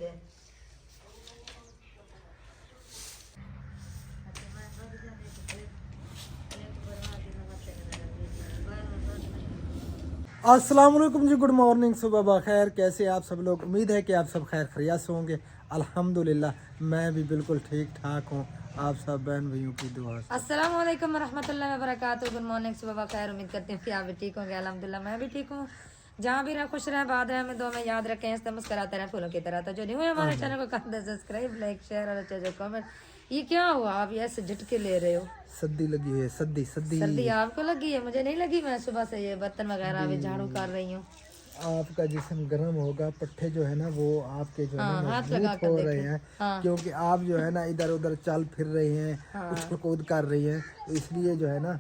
के अस्सलाम वालेकुम जी, गुड मॉर्निंग, सुबह बखैर। कैसे आप सब लोग? उम्मीद है कि आप सब खैर खैरियत से होंगे। अल्हम्दुलिल्लाह मैं भी बिल्कुल ठीक ठाक हूँ। आप सब बहन भाइयों की दुआ से। अस्सलाम वालेकुम रहमतुल्लाहि व बरकातुहू। गुड मॉर्निंग, सुबह बखैर। उम्मीद करती हूँ कि आप भी ठीक होंगे। अल्हम्दुलिल्लाह मैं भी ठीक हूँ। जहाँ भी रहे खुश रहे, बात रहे, हमें दो में याद रखें, हंसते मुस्कुराते रहे फूलों की तरह। तो जो नहीं हुए हमारे चैनल को कर दे सब्सक्राइब, लाइक, शेयर और अच्छे कमेंट। ये क्या हुआ, आप ऐसे झटके ले रहे हो? सर्दी लगी हुई है, सर्दी सर्दी। सर्दी आपको लगी है, मुझे नहीं लगी। मैं सुबह से ये बर्तन वगैरह भी झाड़ू कर रही हूँ। आपका जिस्म गर्म होगा, पट्टे जो है ना वो आपके जो है हाँ, ना हाथ लगा मजबूत कर हो देखे। रहे हैं। हाँ। क्योंकि आप जो है ना इधर उधर चल फिर रही हैं, उछल कूद कर रही हैं, तो इसलिए जो है ना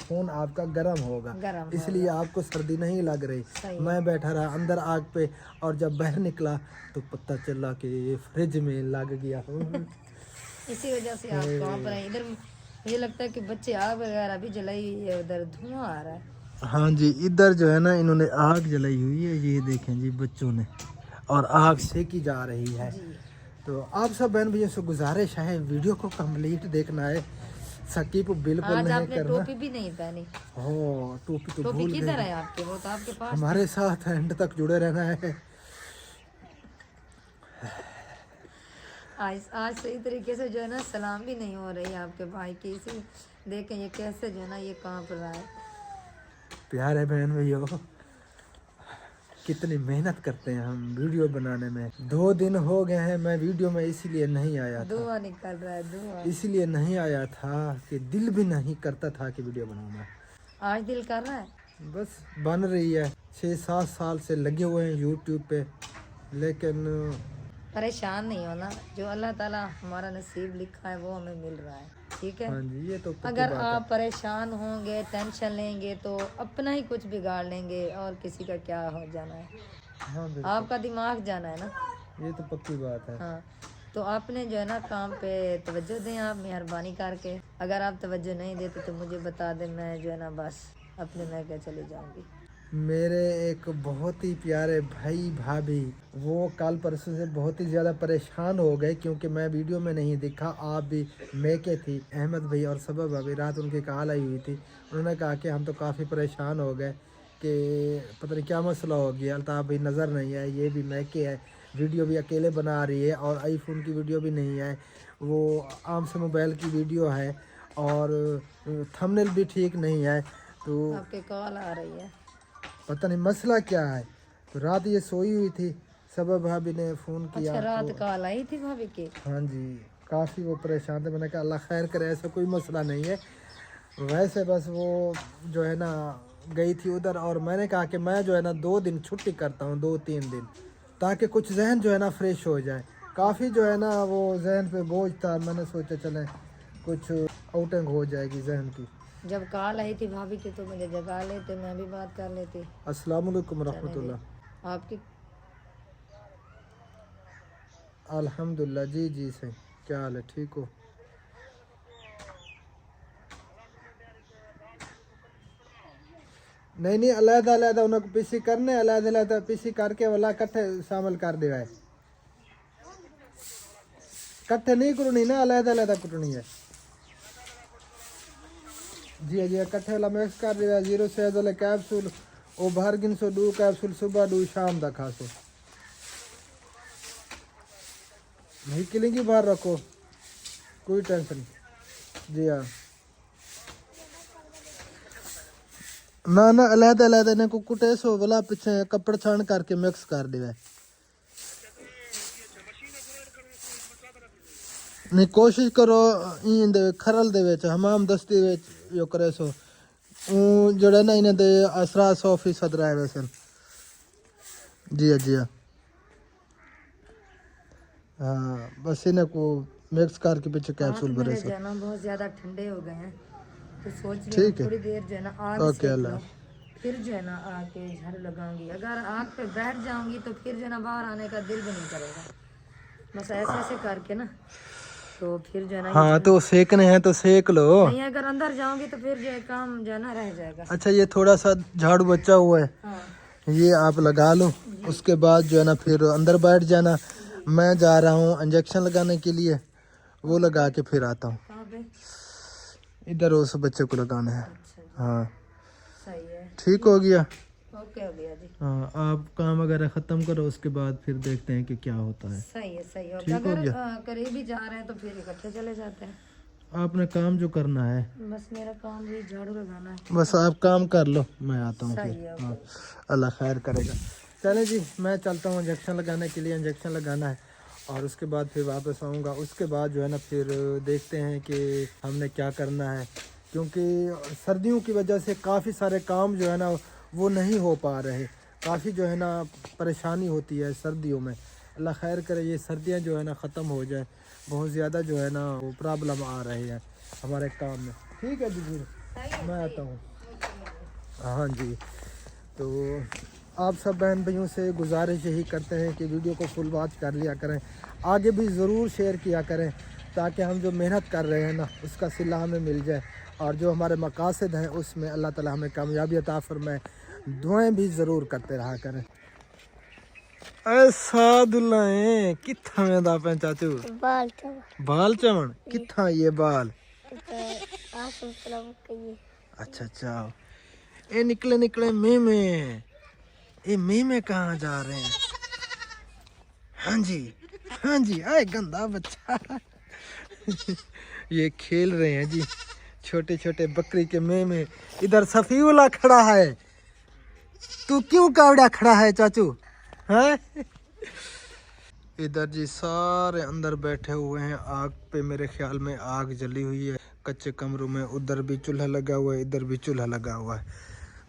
खून आपका गर्म होगा, गर्म इसलिए आपको सर्दी नहीं लग रही। सही मैं बैठा रहा अंदर आग पे, और जब बाहर निकला तो पता चला कि ये फ्रिज में लग गया। इसी वजह से आप कहाँ पर हैं? इधर मुझे लगता है कि बच्चे आग वगैरह भी जलाई हुई है, उधर धुआं आ रहा है। हाँ जी, इधर जो है ना इन्होंने आग जलाई हुई है, ये देखें जी बच्चों ने, और आग सेकी जा रही है। जी। तो आप सब बहन भैया से गुजारिश है वीडियो को कंप्लीट देखना है, स्किप बिल्कुल आज नहीं आपने करना। टोपी भी नहीं पहनी। हो, टोपी तो टोपी भूल किधर गए। है आपके? वो तो आपके पास हमारे साथ एंड तक जुड़े रहना है। आज सही तरीके से जो है ना सलाम भी नहीं हो रही आपके भाई की। इसी देखें ये कैसे जो है ना ये कहाँ पर रहा है। प्यारे बहन भैया, कितनी मेहनत करते हैं हम वीडियो बनाने में। 2 दिन हो गए हैं मैं वीडियो में इसीलिए नहीं आया था, धुआं निकल रहा है, धुआं। इसलिए नहीं आया था कि दिल भी नहीं करता था कि वीडियो बनाऊंगा। आज दिल कर रहा है। बस बन रही है, 6-7 साल से लगे हुए हैं यूट्यूब पे, लेकिन परेशान नहीं होना, जो अल्लाह ताला हमारा नसीब लिखा है वो हमें मिल रहा है। ठीक है। हाँ जी, ये तो पक्की अगर बात आप परेशान होंगे, टेंशन लेंगे तो अपना ही कुछ बिगाड़ लेंगे, और किसी का क्या हो जाना है। है। हाँ बिल्कुल, आपका दिमाग जाना है ना। ये तो पक्की बात है। हाँ, तो आपने जो है ना काम पे तवज्जो दें आप, मेहरबानी करके। अगर आप तवज्जो नहीं देते तो मुझे बता दें, मैं जो है ना बस अपने मैके चली जाऊंगी। मेरे एक बहुत ही प्यारे भाई भाभी, वो कल परसों से बहुत ही ज़्यादा परेशान हो गए क्योंकि मैं वीडियो में नहीं दिखा। आप भी मैके थी, अहमद भाई और सबा भाभी, रात उनकी कॉल आई हुई थी। उन्होंने कहा कि हम तो काफ़ी परेशान हो गए कि पता नहीं क्या मसला हो गया, अल्ताफ़ भाई नज़र नहीं है, ये भी मैके है, वीडियो भी अकेले बना रही है, और आईफोन की वीडियो भी नहीं है, वो आम से मोबाइल की वीडियो है, और थंबनेल भी ठीक नहीं है। तो आपके कॉल आ रही है। पता नहीं मसला क्या है। तो रात ये सोई हुई थी, सबा भाभी ने फ़ोन किया। अच्छा, रात तो कॉल आई थी भाभी की। हाँ जी, काफ़ी वो परेशान थे। मैंने कहा अल्लाह खैर करे, ऐसा कोई मसला नहीं है। वैसे बस वो जो है ना गई थी उधर, और मैंने कहा कि मैं जो है ना 2 दिन छुट्टी करता हूँ, 2-3 दिन, ताकि कुछ जहन जो है ना फ्रेश हो जाए। काफ़ी जो है ना वो जहन पे बोझ था, मैंने सोचा चले कुछ आउटिंग हो जाएगी जहन की। जब कॉल आई थी भाभी की तो मुझे जगा लेते, मैं भी बात कर लेती। अस्सलाम वालेकुम रहमतुल्लाह। आपकी अल्हम्दुलिल्लाह, जी जी सही। क्या हाल है, ठीक हो? नहीं नहीं, अलहदा अलहदा उन्हें पीसी करने, अलहदा अलहदा पीसी करके वाला कट्ठे शामिल कर दिया है। कट्ठे नहीं कुटनी ना, अलहदा अलहदा कुटनी है। जी जी, कट्ठे वाला मिक्स कर दिया। 0 से वाले कैप्सूल वो बाहर गिन सो 2 कैप्सूल सुबह 2 शाम तक खा सो। नहीं किलेंगी, बाहर रखो, कोई टेंशन नहीं। जी हाँ, ना ना, अलहदा अलहदा ने को कुटे सो वाला पीछे कपड़ छान करके मिक्स कर दिया। नहीं कोशिश करो इन दे खरल दे विच, हमाम दस्ती विच यो करे सो जड़ा ना इन्हें दे असरा 100% रहे वैसन। जी हाँ, जी हाँ। हाँ बस इन्हें को मिक्स करके पीछे कैप्सूल भरे मेरे सो। जो है ना बहुत ज्यादा ठंडे हो गए हैं, तो सोच रही हूँ ठीक है, थोड़ी देर जो है ना आग ओके, सेक अल्लाह। लूं, फिर जो है ना आके झाड़ू लगाऊंगी। अगर आग पे बैठ जाऊंगी तो फिर जो है ना बाहर आने का दिल भी नहीं करेगा। बस ऐसे ऐसे करके ना, तो फिर जो है ना हाँ तो सेकने हैं तो सेक लो। नहीं, अगर अंदर जाऊंगी तो फिर जो है काम जो है ना रह जाएगा। अच्छा, ये थोड़ा सा झाड़ू बचा हुआ है, हाँ ये आप लगा लो, उसके बाद जो है ना फिर अंदर बैठ जाना। मैं जा रहा हूँ इंजेक्शन लगाने के लिए, वो लगा के फिर आता हूँ। कहाँ पे? इधर उस बच्चे को लगाना है। अच्छा जी, हाँ सही है। ठीक हो गया। ओके हो गया जी। हाँ आप काम वगैरह ख़त्म करो, उसके बाद फिर देखते हैं कि क्या होता है। सही है, सही है। ठीक हो अगर गया। करीब ही जा रहे हैं तो फिर इकट्ठे चले जाते हैं। आपने काम जो करना है, बस मेरा काम भी झाड़ू लगाना है। बस आप काम कर लो, मैं आता हूँ सही फिर। है। हाँ अल्लाह खैर करेगा। चले जी, मैं चलता हूँ इंजेक्शन लगाने के लिए, इंजेक्शन लगाना है और उसके बाद फिर वापस आऊँगा। उसके बाद जो है ना फिर देखते हैं कि हमने क्या करना है, क्योंकि सर्दियों की वजह से काफ़ी सारे काम जो है ना वो नहीं हो पा रहे। काफ़ी जो है ना परेशानी होती है सर्दियों में। अल्लाह खैर करे, ये सर्दियाँ जो है ना ख़त्म हो जाए। बहुत ज़्यादा जो है ना वो प्रॉब्लम आ रही है हमारे काम में। ठीक है जी, फिर मैं आता हूँ। हाँ जी, तो आप सब बहन भाइयों से गुजारिश यही करते हैं कि वीडियो को फुल वॉच कर लिया करें, आगे भी ज़रूर शेयर किया करें, ताकि हम जो मेहनत कर रहे हैं ना उसका सिला हमें मिल जाए और जो हमारे मकासद हैं उसमें अल्लाह ताला हमें कामयाबी अता फरमाए। दुआएं भी ज़रूर करते रहा करें। ऐसा दुल्लाएं कित्था में दा पे चाचू बाल चमन कित्था ये बाल। अच्छा अच्छा, ये निकले निकले ये में कहाँ जा रहे हैं? हाँ जी हाँ जी, आए गंदा बच्चा ये खेल रहे हैं जी छोटे छोटे बकरी के में। इधर सफीउल्ला खड़ा है, तू क्यों कावड़ा खड़ा है चाचू? हैं? इधर जी सारे अंदर बैठे हुए हैं आग पे, मेरे ख्याल में आग जली हुई है कच्चे कमरों में। उधर भी चूल्हा लगा हुआ है, इधर भी चूल्हा लगा हुआ है।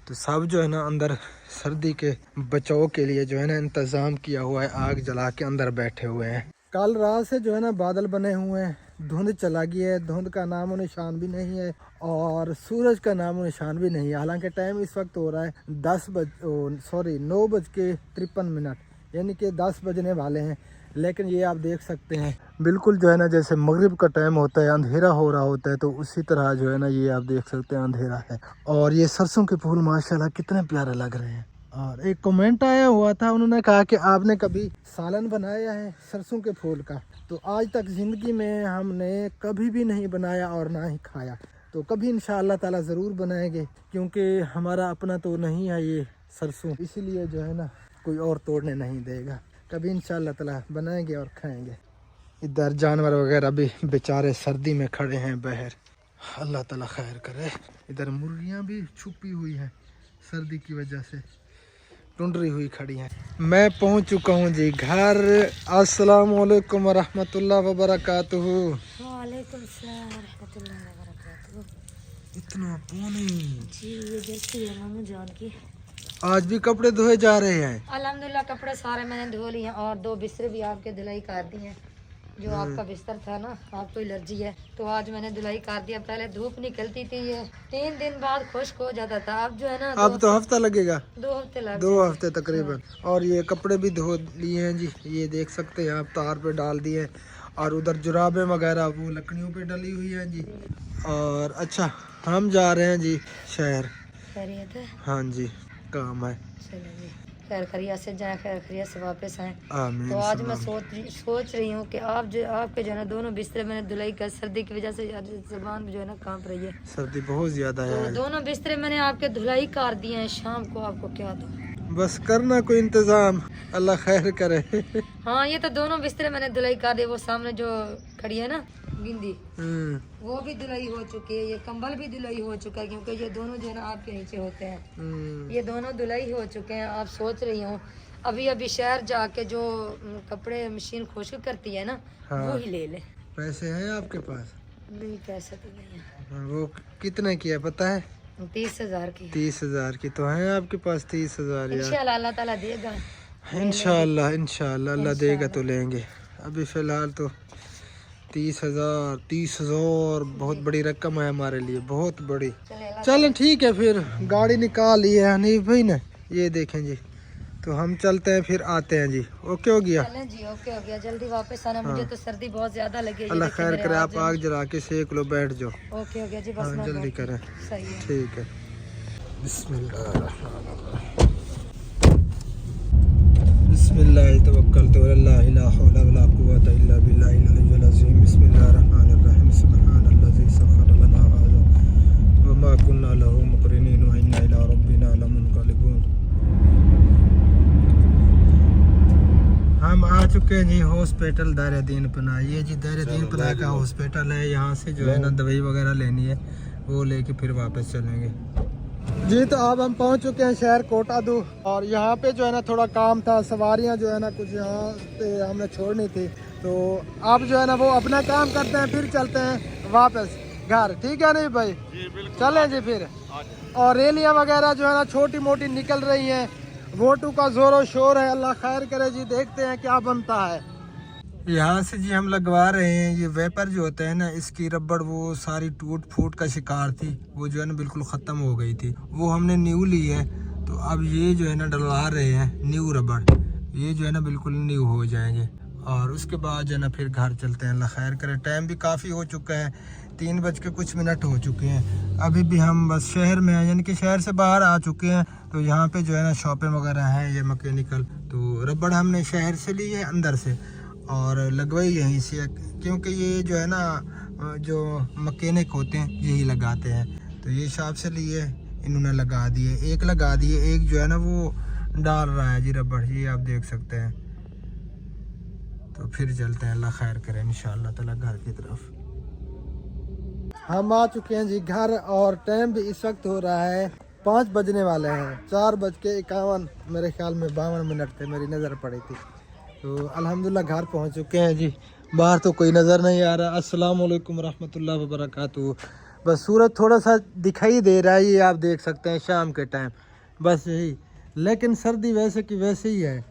तो सब जो है ना अंदर सर्दी के बचाव के लिए जो है ना इंतज़ाम किया हुआ है, आग जला के अंदर बैठे हुए हैं। कल रात से जो है ना बादल बने हुए हैं, धुंध चला गई है, धुंध का नामो निशान भी नहीं है और सूरज का नामो निशान भी नहीं है। हालांकि टाइम इस वक्त हो रहा है 9:53, यानी कि 10 बजने वाले हैं। लेकिन ये आप देख सकते हैं बिल्कुल जो है ना जैसे मगरिब का टाइम होता है, अंधेरा हो रहा होता है, तो उसी तरह जो है ना ये आप देख सकते हैं अंधेरा है। और ये सरसों के फूल माशाल्लाह कितने प्यारे लग रहे हैं। और एक कमेंट आया हुआ था, उन्होंने कहा कि आपने कभी सालन बनाया है सरसों के फूल का? तो आज तक ज़िंदगी में हमने कभी भी नहीं बनाया और ना ही खाया। तो कभी इंशाअल्लाह ताला ज़रूर बनाएंगे, क्योंकि हमारा अपना तो नहीं है ये सरसों, इसीलिए जो है ना कोई और तोड़ने नहीं देगा। कभी इंशाअल्लाह ताला बनाएंगे और खाएंगे। इधर जानवर वगैरह भी बेचारे सर्दी में खड़े हैं बाहर, अल्लाह ताला खैर करे। इधर मुर्गियां भी छुपी हुई हैं सर्दी की वजह से, टुंडरी हुई खड़ी हैं। मैं पहुंच चुका हूं जी घर। अस्सलाम वालेकुम रहमतुल्लाह व बरकातुहू। वालेकुम सलाम रहमतुल्लाहि व बरकातुहू। इतना पानी जी, ये जैसी है मामू जान की। आज भी कपड़े धोए जा रहे हैं? अल्हम्दुलिल्लाह कपड़े सारे मैंने धो लिए और 2 बिस्तर भी आपके धुलाई कर दिए हैं। जो आपका बिस्तर था ना, आपको एलर्जी है, तो आज मैंने धुलाई कर दिया। पहले धूप निकलती थी, ये 3 दिन बाद खुश्क हो जाता था। अब जो है ना अब तो हफ्ता लगेगा, 2 हफ्ते लग 2 हफ्ते तकरीबन। और ये कपड़े भी धो लिए हैं जी, ये देख सकते हैं आप, तार पे डाल दिए हैं। और उधर जुराबें वगैरह वो लकड़ियों पे डली हुई हैं जी। और अच्छा, हम जा रहे हैं जी शहर। खैरियत है? हाँ जी, काम है। चलो जी, खैर खैरियत से जाए, खैर खैरियत से वापस आए। आमीन। तो आज मैं सोच रही हूँ कि आपके जो है ना दोनों बिस्तर मैंने धुलाई कर, सर्दी की वजह से ज़बान जो है ना कांप रही है, सर्दी बहुत ज्यादा तो है। दोनों बिस्तर मैंने आपके धुलाई कर दिए हैं। शाम को आपको क्या दूँ? बस करना कोई इंतजाम, अल्लाह खैर करे। हाँ, ये तो दोनों बिस्तर मैंने धुलाई कर दिए। वो सामने जो खड़ी है ना गिंदी, वो भी धुलाई हो चुकी है। ये कंबल भी धुलाई हो चुका है, क्योंकि ये दोनों जो है ना आपके नीचे होते हैं। ये दोनों धुलाई हो चुके हैं। आप सोच रही हूँ अभी शहर जाके जो कपड़े मशीन खुश्क करती है ना, हाँ। वो ही ले ले। पैसे हैं आपके पास? नहीं, पैसे तो नहीं है। हाँ, वो कितने की है पता है? 30,000 की। 30,000 की तो है आपके पास? 30,000 यार, इंशाल्लाह अल्लाह ताला देगा। इंशाल्लाह इंशाल्लाह अल्लाह देगा तो लेंगे। अभी फिलहाल तो 30,000 बहुत बड़ी रकम है हमारे लिए, बहुत बड़ी। चलें ठीक है, फिर गाड़ी निकाल ली है हनीफ भाई ने, ये देखें जी। तो हम चलते हैं, फिर आते हैं जी। ओके हो गया? चलें जी, ओके हो गया। जल्दी वापस आना, मुझे तो सर्दी बहुत ज्यादा लगी है। अल्लाह खैर करे, आप आग जला के सेक लो, बैठ जाओ। ओके हो गया जी, बस हाँ मैं जल्दी करें। सही है। ठीक है, बिस्मिल्लाह। बिस्मिल्लाह तवक्कलतु अल्लाह ला हौला वला कुव्वता इल्ला बिल्लाहिल अलिय्यिल अज़ीम बिस्मिल्लाहिर रहमानिर रहीम सुब्हानल्लज़ी सख़्खरा लना हाज़ा व मा कुन्ना लहू मुक़रिनीन व इन्ना इला रब्बिना लमुनक़लिबून। हम आ चुके हैं जी हॉस्पिटल दारुद्दीन पनाह। ये जी दारुद्दीन पनाह का हॉस्पिटल है। यहाँ से जो है ना दवाई वगैरह लेनी है, वो लेके फिर वापस चलेंगे जी। तो अब हम पहुंच चुके हैं शहर कोटादू और यहाँ पे जो है ना थोड़ा काम था, सवारियाँ जो है ना कुछ यहाँ पे हमने छोड़नी थी, तो अब जो है ना वो अपना काम करते हैं, फिर चलते हैं वापस घर। ठीक है नहीं भाई? चलें जी फिर। और रैलियाँ वगैरह जो है ना छोटी मोटी निकल रही हैं, वोटों का जोरों शोर है। अल्लाह खैर करे जी, देखते हैं क्या बनता है। यहाँ से जी हम लगवा रहे हैं ये वेपर जो होता है ना, इसकी रबड़ वो सारी टूट फूट का शिकार थी, वो जो है ना बिल्कुल ख़त्म हो गई थी। वो हमने न्यू ली है, तो अब ये जो है ना डलवा रहे हैं न्यू रबड़। ये जो है ना बिल्कुल न्यू हो जाएंगे और उसके बाद जो है ना फिर घर चलते हैं। अल्लाह खैर करे। टाइम भी काफ़ी हो चुका है, 3:00 हो चुके हैं। अभी भी हम बस शहर में हैं, यानी कि शहर से बाहर आ चुके हैं। तो यहाँ पे जो है ना शॉपें वगैरह हैं, ये मैकेनिकल। तो रबड़ हमने शहर से ली है अंदर से और लगवाई यहीं से, क्योंकि ये जो है ना जो मैकेनिक होते हैं यही लगाते हैं। तो ये शॉप से लिए, इन्होंने लगा दिए, एक लगा दिए, एक जो है ना वो डाल रहा है जी रबड़, ये आप देख सकते हैं। तो फिर चलते हैं, अल्लाह खैर करें इंशाअल्लाह ताला घर की तरफ। हम आ चुके हैं जी घर और टाइम भी इस वक्त हो रहा है 5 बजने वाले हैं। 4:51 मेरे ख्याल में 52 मिनट थे, मेरी नज़र पड़ी थी। तो अल्हम्दुलिल्लाह घर पहुंच चुके हैं जी। बाहर तो कोई नज़र नहीं आ रहा। अस्सलाम वालेकुम रहमतुल्लाहि व बरकातुहू। बस सूरज थोड़ा सा दिखाई दे रहा है, ये आप देख सकते हैं शाम के टाइम, बस यही। लेकिन सर्दी वैसे की वैसे ही है।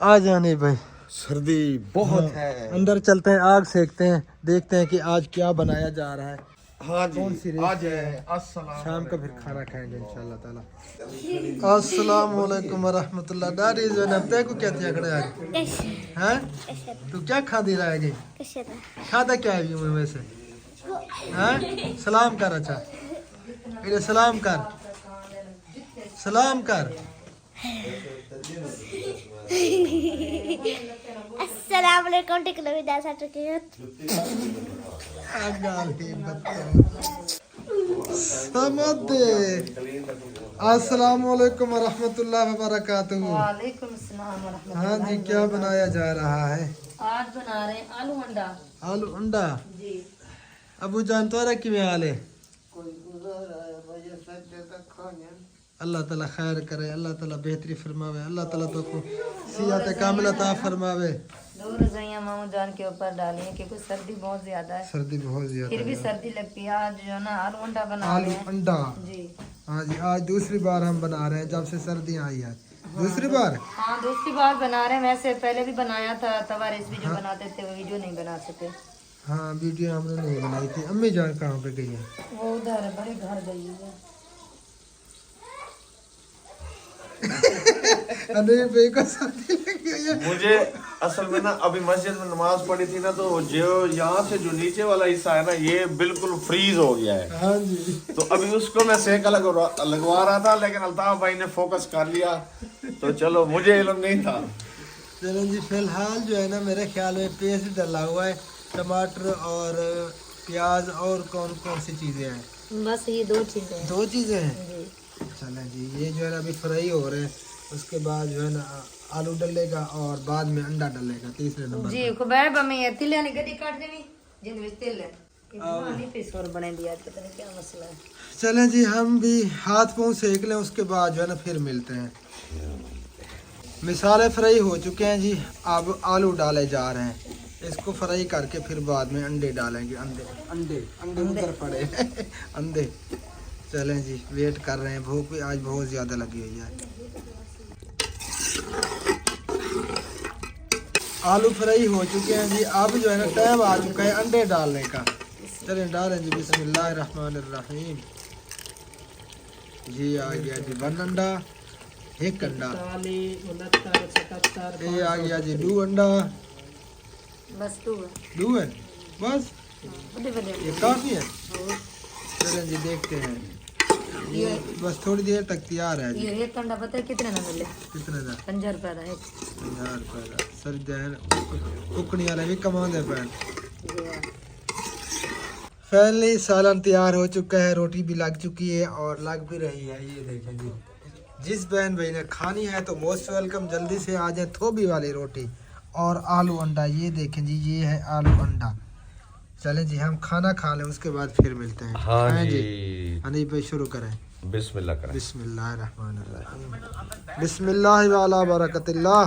आ जाने भाई, सर्दी बहुत है। अंदर चलते हैं, आग सेकते हैं, देखते हैं कि आज क्या बनाया जा रहा है। हाँ जी, कौन सी रेसिपी आज है? है अस्सलाम शाम का फिर खाना खाएंगे इंशाल्लाह ताला। अस्सलाम वालेकुम व रहमतुल्लाह। दादी ज़ैनब ते को क्या थिया खड़े आज हैं? तू क्या खा दे रहा है? खाता क्या है ये वैसे? हैं? सलाम कर। अच्छा इधर सलाम कर, सलाम कर। अस्सलाम वालेकुम टिकलविदा सर्टिफिकेट अस्सलाम वालेकुम व रहमतुल्लाहि व बरकातुहू। वालेकुम अस्सलाम व रहमतुल्लाह। हाँ जी, क्या बनाया जा रहा है? आज बना रहे हैं आलू अंडा। आलू अंडा जी। अबू जान तो कि में आले अल्लाह ताला खैर करे, अल्लाह ताला बेहतरी फरमावे, अल्लाह ताला तो को सियात कामिल अता फरमावे। 2 रजाइयाँ मामू जान के ऊपर डाली हैं क्योंकि सर्दी बहुत ज्यादा है, सर्दी बहुत ज्यादा फिर भी है। सर्दी लगती है। आज जो है ना आलू अंडा बना आलू रहे हैं अंडा जी। हाँ जी, आज दूसरी बार हम बना रहे हैं जब से सर्दी आई है। दूसरी बार? हाँ दूसरी बार बना रहे हैं। वैसे पहले भी बनाया था, तवा रेसिपी जो बनाते थे वो वीडियो नहीं बना सके। हाँ वीडियो हमने नहीं बनाई थी। अम्मी जान कहाँ पे गई है? वो उधर है, बड़े घर गई है। मुझे असल में ना अभी मस्जिद में नमाज पढ़ी थी ना, तो जो यहाँ से जो नीचे वाला हिस्सा है ना ये बिल्कुल फ्रीज हो गया है। हाँ जी। तो अभी उसको मैं सेक लगवा रहा था, लेकिन अल्ताफ भाई ने फोकस कर लिया, तो चलो मुझे इल्म नहीं था। चलो जी, फिलहाल जो है ना मेरे ख्याल में पेस्ट डला हुआ है, टमाटर और प्याज और कौन कौन सी चीज़ें हैं? बस ये 2 चीजें हैं। 2 चीज़ें हैं। जी। चलें जी, ये जो है ना अभी फ्राई हो रहे हैं, उसके बाद जो है ना आलू डलेगा और बाद में अंडा डलेगा तीसरे नंबर जी खुबैब में ये तिल ने गड्डी काट देनी जिन में तिल है पानी पे सोर बने दिया, पता नहीं क्या मसला है। चलें जी, हम भी हाथ पाँव सेक लें, उसके बाद जो है ना फिर मिलते हैं। मिसाले फ्राई हो चुके हैं जी, अब आलू डाले जा रहे हैं। इसको फ्राई करके फिर बाद में अंडे डालेंगे। अंडे अंडे अंडे उधर पड़े अंडे। चलें जी, वेट कर रहे हैं, भूख भी आज बहुत ज़्यादा लगी हुई है। आलू फ्राई हो चुके हैं जी, अब जो है ना टाइम आ चुका है अंडे डालने का। चलें डालें जी, बिस्मिल्लाहिर्रहमानिर्रहीम। जी आ गया जी 1 अंडा, 1 अंडा। ये आ गया जी 2 अंडा। बस तू 2 है बस, बड़े बड़े ये काफ़ी है। चलें जी देखते हैं। ये बस थोड़ी देर तक तैयार है जी। ये एक कंडा पता है कितने ना मिले? कितने का? 50 रुपए का एक। 50 रुपए का। सर जहन कुकनी वाले भी कमा दे पैन। फाइनली सालन तैयार हो चुका है, रोटी भी लग चुकी है और लग भी रही है। ये देखें जी, जिस बहन भाई ने खानी है तो मोस्ट वेलकम, जल्दी से आ जाए। थोबी वाली रोटी और आलू अंडा, ये देखें जी, ये है आलू अंडा। चले जी हम खाना खा लें, उसके बाद फिर मिलते हैं। हाँ खाएं जी। हनीफ भाई शुरू करें। बिस्मिल्लाह करें। बिस्मिल्लाहिर्रहमानिर्रहीम। बिस्मिल्लाह वाला बरकतिल्लाह।